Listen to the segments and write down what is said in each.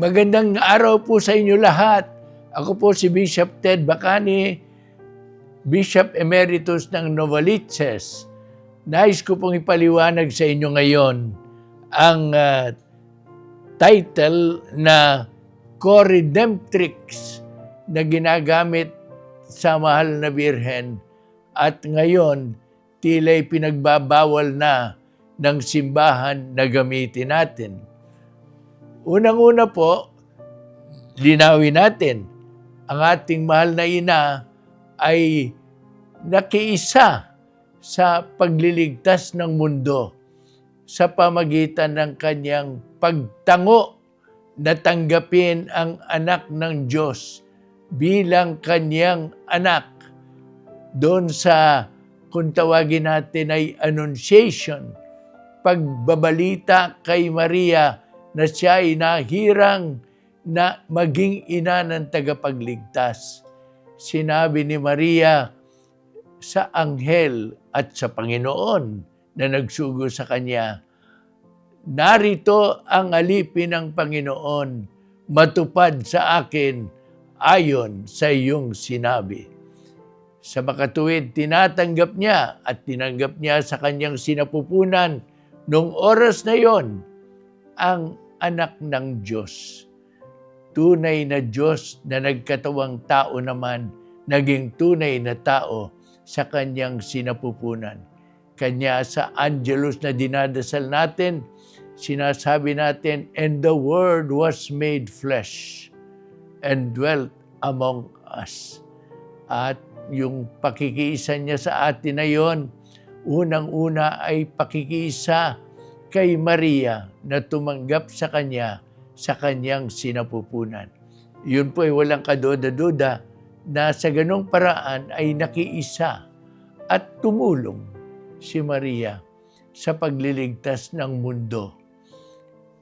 Magandang araw po sa inyo lahat. Ako po si Bishop Ted Bacani, Bishop Emeritus ng Novaliches. Nais ko pong ipaliwanag sa inyo ngayon ang title na Co-Redemptrix na ginagamit sa Mahal na Birhen at ngayon tila'y pinagbabawal na ng simbahan na gamitin natin. Unang-una po, linawin natin, ang ating mahal na ina ay nakiisa sa pagliligtas ng mundo sa pamagitan ng kanyang pagtango na tanggapin ang anak ng Diyos bilang kanyang anak. Doon sa, kung tawagin natin ay Annunciation, pagbabalita kay Maria na siya ay nahirang na maging ina ng tagapagligtas. Sinabi ni Maria sa anghel at sa Panginoon na nagsugo sa kanya, narito ang alipin ng Panginoon, matupad sa akin ayon sa iyong sinabi. Sa makatuwid, tinatanggap niya at tinanggap niya sa kanyang sinapupunan noong oras na yon ang anak ng Diyos. Tunay na Diyos na nagkatawang tao naman, naging tunay na tao sa kanyang sinapupunan. Kanya sa Angelus na dinadasal natin, sinasabi natin, and the Word was made flesh and dwelt among us. At yung pakikiisa niya sa atin na yon, unang-una ay pakikiisa kay Maria na tumanggap sa kanya sa kanyang sinapupunan. Yun po ay walang kaduda-duda na sa ganong paraan ay nakiisa at tumulong si Maria sa pagliligtas ng mundo.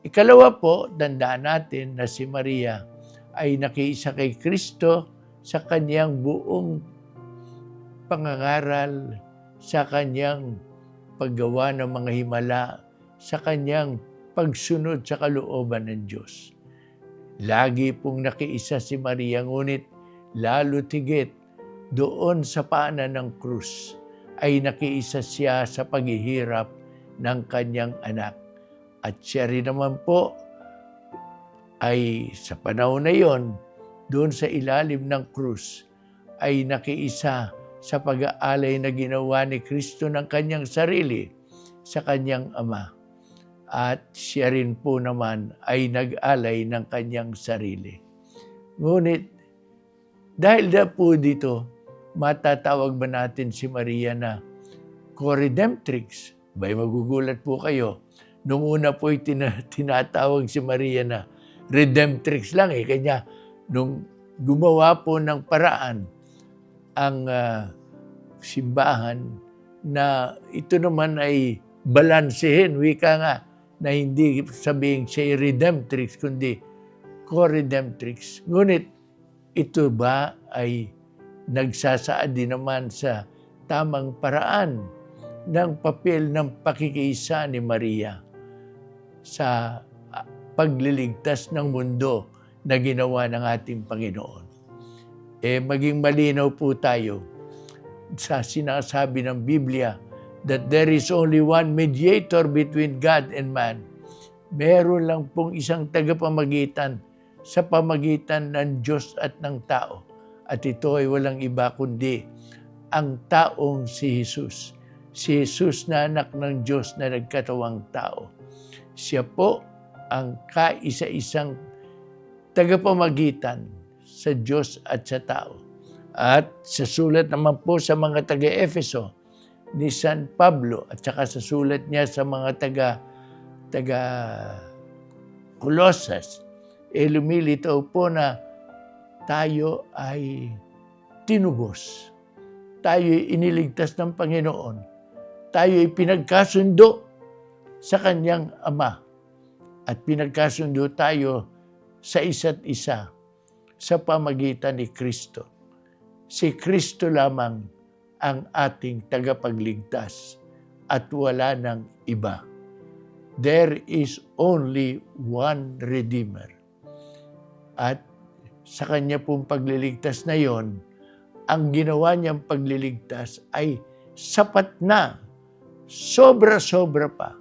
Ikalawa po, tandaan natin na si Maria ay nakiisa kay Kristo sa kanyang buong pangangaral, sa kanyang paggawa ng mga himala, sa kanyang pagsunod sa kalooban ng Diyos. Lagi pong nakiisa si Maria, ngunit lalo tigit doon sa paanan ng krus ay nakiisa siya sa paghihirap ng kanyang anak. At siya rin naman po ay sa panahon na yon, doon sa ilalim ng krus, ay nakiisa sa pag-aalay na ginawa ni Kristo ng kanyang sarili sa kanyang Ama. At siya rin po naman ay nag-alay ng kanyang sarili. Ngunit, dahil na po dito, matatawag ba natin si Maria na Co-Redemptrix? Bay, magugulat po kayo. Nung una po ay tinatawag si Maria na Redemptrix lang eh. Kanya, nung gumawa po ng paraan ang simbahan na ito naman ay balansehin, wika nga, na hindi sabihin siya Redemptrix, kundi Co-Redemptrix. Ngunit ito ba ay nagsasaad din naman sa tamang paraan ng papel ng pakikiisa ni Maria sa pagliligtas ng mundo na ginawa ng ating Panginoon. Maging malinaw po tayo sa sinasabi ng Biblia that there is only one mediator between God and man. Meron lang pong isang tagapamagitan sa pamagitan ng Diyos at ng tao. At ito ay walang iba kundi ang taong si Jesus. Si Jesus na anak ng Diyos na nagkatawang tao. Siya po ang kaisa-isang tagapamagitan sa Diyos at sa tao. At sa sulat naman po sa mga taga-Efeso ni San Pablo at saka sa sulat niya sa mga taga Colossus, lumilitaw po na tayo ay tinubos. Tayo ay iniligtas ng Panginoon. Tayo ay pinagkasundo sa kanyang Ama. At pinagkasundo tayo sa isa't isa sa pamagitan ni Kristo. Si Kristo lamang ang ating tagapagligtas at wala nang iba. There is only one Redeemer. At sa kanya pong pagliligtas na yon, ang ginawa niyang pagliligtas ay sapat na, sobra-sobra pa,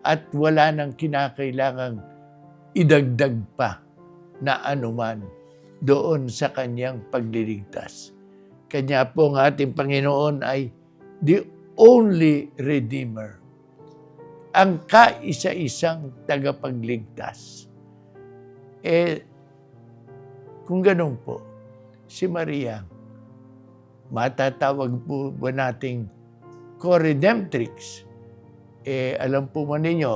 at wala nang kinakailangang idagdag pa na anuman doon sa kanyang pagliligtas. Kanya po ang ating Panginoon ay the only Redeemer, ang kaisa-isang tagapagligtas. Kung ganun po, si Maria, matatawag po ba nating co-redemptrix? Alam po man ninyo,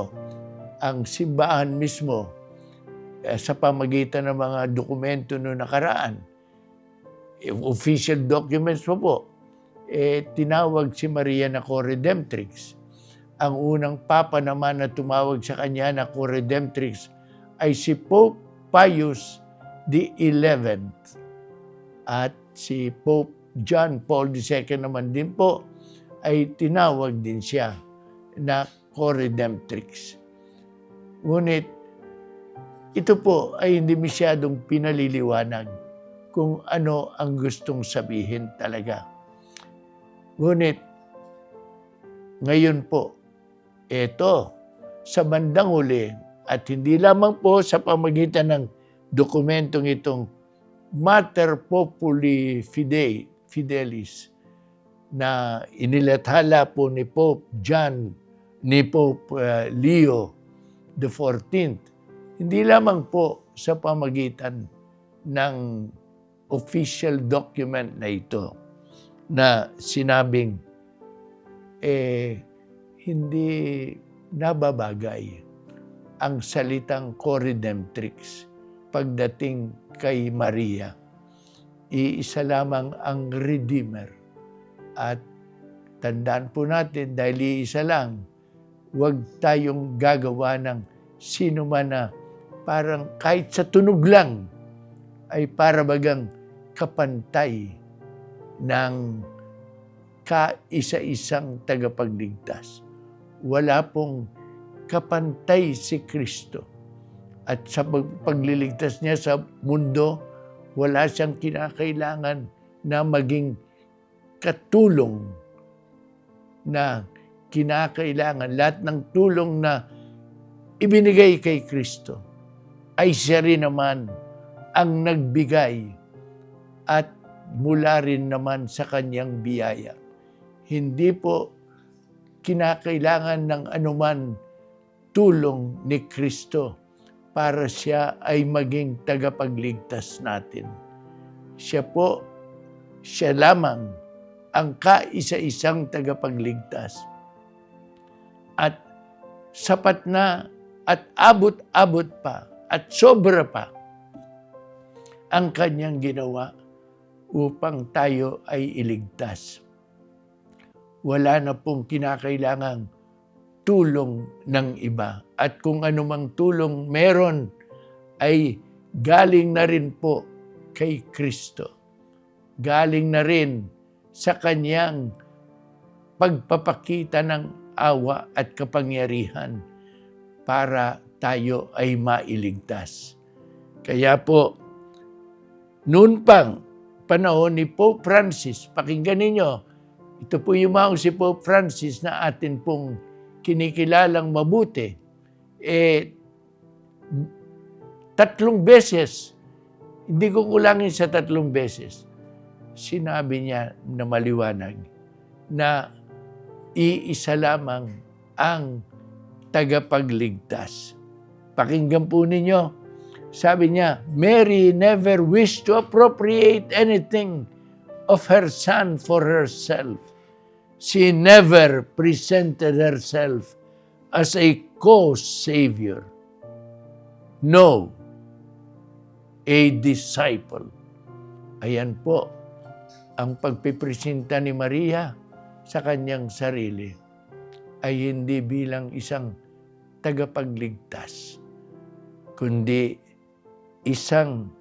ang simbahan mismo, sa pamagitan ng mga dokumento noong nakaraan, official documents po, tinawag si Maria na co-redemptrix. Ang unang papa naman na tumawag sa kanya na co-redemptrix ay si Pope Pius XI. At si Pope John Paul II naman din po ay tinawag din siya na co-redemptrix. Ngunit ito po ay hindi masyadong pinaliliwanag kung ano ang gustong sabihin talaga. Ngunit ngayon po, ito, sa bandang huli, at hindi lamang po sa pamagitan ng dokumentong itong Mater Populi Fidelis na inilathala po ni Pope Leo XIV, hindi lamang po sa pamagitan ng official document na ito na sinabing hindi nababagay ang salitang co-redemptrix pagdating kay Maria. Iisa lamang ang Redeemer. At tandaan po natin, dahil iisa lang, huwag tayong gagawa ng sino man na parang kahit sa tunog lang ay para bagang kapantay ng kaisa-isang tagapagligtas. Wala pong kapantay si Kristo. At sa pagliligtas niya sa mundo, wala siyang kinakailangan na maging katulong na kinakailangan. Lahat ng tulong na ibinigay kay Kristo ay siya rin naman ang nagbigay at mula rin naman sa kanyang biyaya. Hindi po kinakailangan ng anuman tulong ni Kristo para siya ay maging tagapagligtas natin. Siya lamang ang kaisa-isang tagapagligtas. At sapat na at abot-abot pa at sobra pa ang kanyang ginawa upang tayo ay iligtas. Wala na pong kinakailangang tulong ng iba. At kung anumang tulong meron ay galing na rin po kay Kristo. Galing na rin sa kanyang pagpapakita ng awa at kapangyarihan para tayo ay mailigtas. Kaya po, noon pang panahon ni Pope Francis, pakinggan ninyo, ito po yung si Pope Francis na atin pong kinikilalang mabuti. 3 beses, hindi ko kulangin sa 3 beses, sinabi niya na maliwanag na iisa lamang ang tagapagligtas. Pakinggan po ninyo, sabi niya, Mary never wished to appropriate anything of her son for herself. She never presented herself as a co-savior. No, a disciple. Ayan po ang pagpipresenta ni Maria sa kanyang sarili ay hindi bilang isang tagapagligtas, kundi isang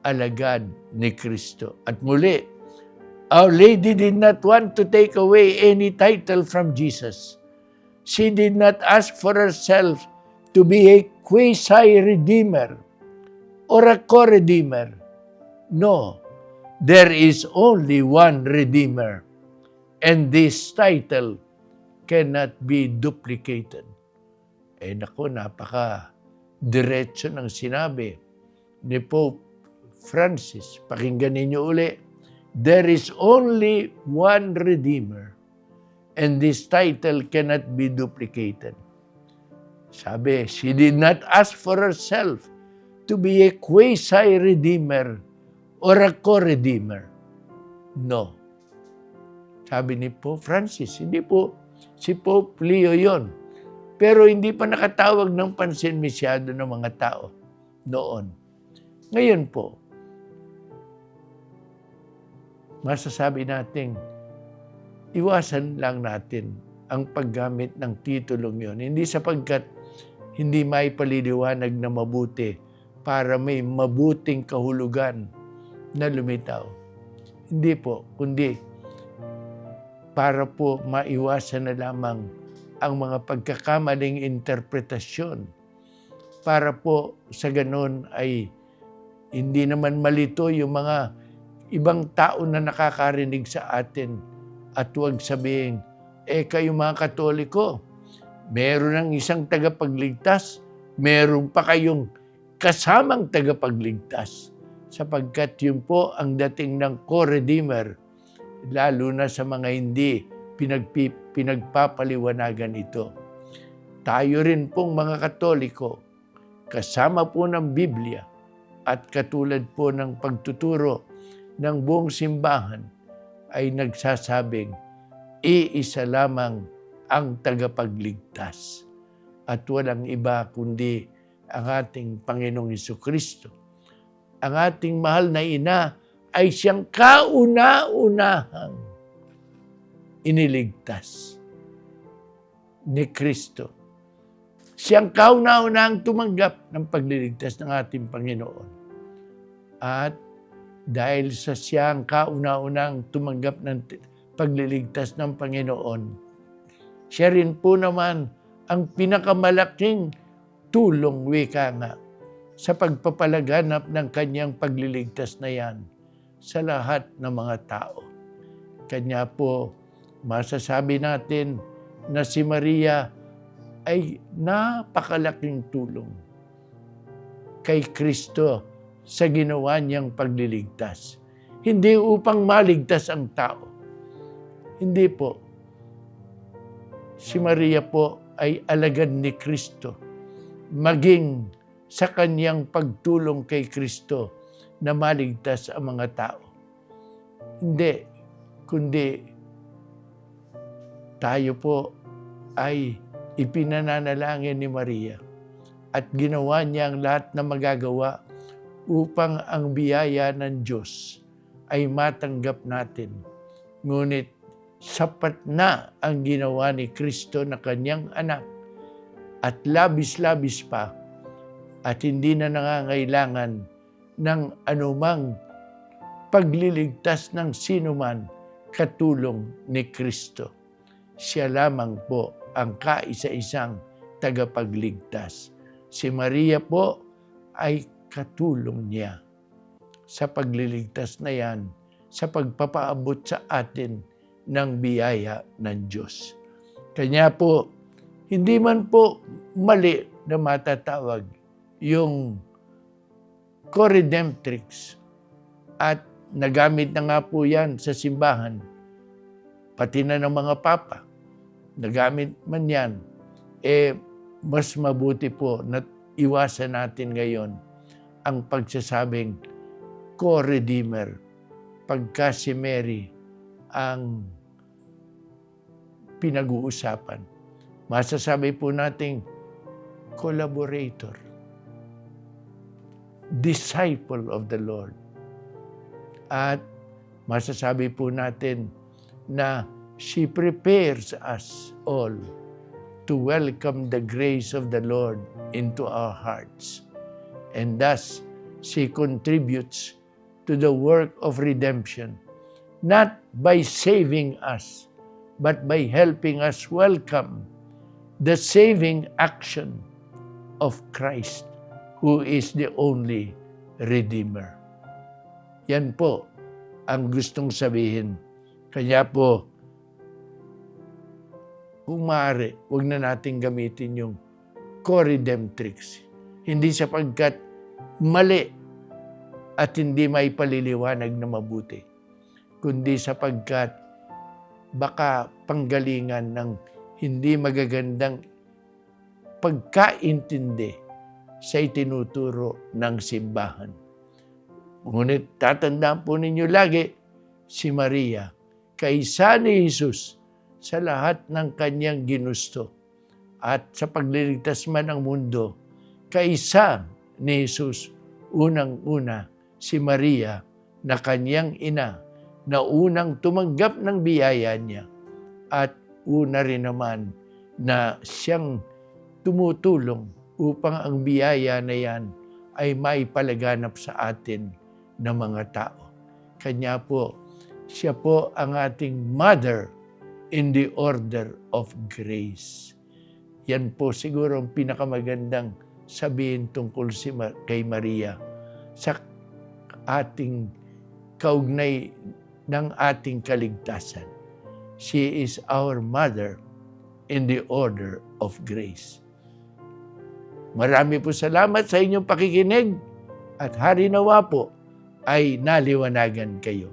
alagad ni Kristo. At muli, Our Lady did not want to take away any title from Jesus. She did not ask for herself to be a quasi-redeemer, or a co-redeemer. No, there is only one Redeemer, and this title cannot be duplicated. Naku, napaka-diretso ng sinabi ni Pope Francis. Pakinggan ninyo uli. There is only one Redeemer, and this title cannot be duplicated. Sabi, she did not ask for herself to be a quasi-redeemer or a co-redeemer. No. Sabi ni Pope Francis, hindi po si Pope Leo yon. Pero hindi pa nakatawag ng pansin masyado ng mga tao noon. Ngayon po, masasabi natin, iwasan lang natin ang paggamit ng titulong yon. Hindi sapagkat hindi may paliliwanag na mabuti para may mabuting kahulugan na lumitaw. Hindi po, kundi para po maiwasan na lamang ang mga pagkakamaling interpretasyon. Para po sa ganun ay hindi naman malito yung mga ibang tao na nakakarinig sa atin at huwag sabihin, kayo mga Katoliko, meron ng isang tagapagligtas, meron pa kayong kasamang tagapagligtas. Sapagkat yun po ang dating ng co-redeemer, lalo na sa mga hindi pinagpapaliwanagan ito. Tayo rin pong mga Katoliko, kasama po ng Biblia at katulad po ng pagtuturo ng buong simbahan, ay nagsasabing, iisa lamang ang tagapagligtas. At walang iba kundi ang ating Panginoong Jesucristo. Ang ating mahal na ina ay siyang kauna-unahang iniligtas ni Kristo. Siyang kauna-unahang tumanggap ng pagliligtas ng ating Panginoon. At dahil sa siyang kauna-unahang tumanggap ng pagliligtas ng Panginoon, siya rin po naman ang pinakamalaking tulong, wika nga, sa pagpapalaganap ng kanyang pagliligtas na yan sa lahat ng mga tao. Kanya po, masasabi natin na si Maria ay napakalaking tulong kay Kristo sa ginawa niyang pagliligtas. Hindi upang maligtas ang tao. Hindi po. Si Maria po ay alagad ni Kristo, maging sa kanyang pagtulong kay Kristo na maligtas ang mga tao. Hindi, kundi tayo po ay ipinananalangin ni Maria at ginawa niya ang lahat na magagawa upang ang biyaya ng Diyos ay matanggap natin. Ngunit sapat na ang ginawa ni Kristo na kanyang anak at labis-labis pa at hindi na nangangailangan ng anumang pagliligtas ng sinuman katulong ni Kristo. Siya lamang po ang kaisa-isang tagapagligtas. Si Maria po ay katulong niya sa pagliligtas na yan, sa pagpapaabot sa atin ng biyaya ng Diyos. Kanya po, hindi man po mali na matatawag yung co-redemptrix at nagamit na nga po yan sa simbahan, pati na ng mga papa, nagamit man yan, mas mabuti po na iwasan natin ngayon ang pagsasabing co-redeemer pagka si Mary ang pinag-uusapan. Masasabi po nating collaborator, disciple of the Lord. At masasabi po natin na she prepares us all to welcome the grace of the Lord into our hearts. And thus, she contributes to the work of redemption, not by saving us, but by helping us welcome the saving action of Christ, who is the only Redeemer. Yan po ang gustong sabihin. Kaya po, kung maaari, huwag na natin gamitin yung co-redemptrix. Hindi sapagkat mali at hindi may paliliwanag na mabuti, kundi sapagkat baka panggalingan ng hindi magagandang pagkaintindi sa itinuturo ng simbahan. Ngunit tatandaan po ninyo lagi, si Maria, kaisa ni Jesus sa lahat ng kanyang ginusto at sa pagliligtas man ng mundo, kaisa ni Jesus, unang-una si Maria na kanyang ina na unang tumanggap ng biyaya niya at una rin naman na siyang tumutulong upang ang biyaya na yan ay maipalaganap sa atin ng mga tao. Kanya po, siya po ang ating mother in the order of grace. Yan po siguro ang pinakamagandang sabihin tungkol kay Maria sa ating kaugnay ng ating kaligtasan. She is our mother in the order of grace. Marami po salamat sa inyong pakikinig at hari nawa po ay naliwanagan kayo.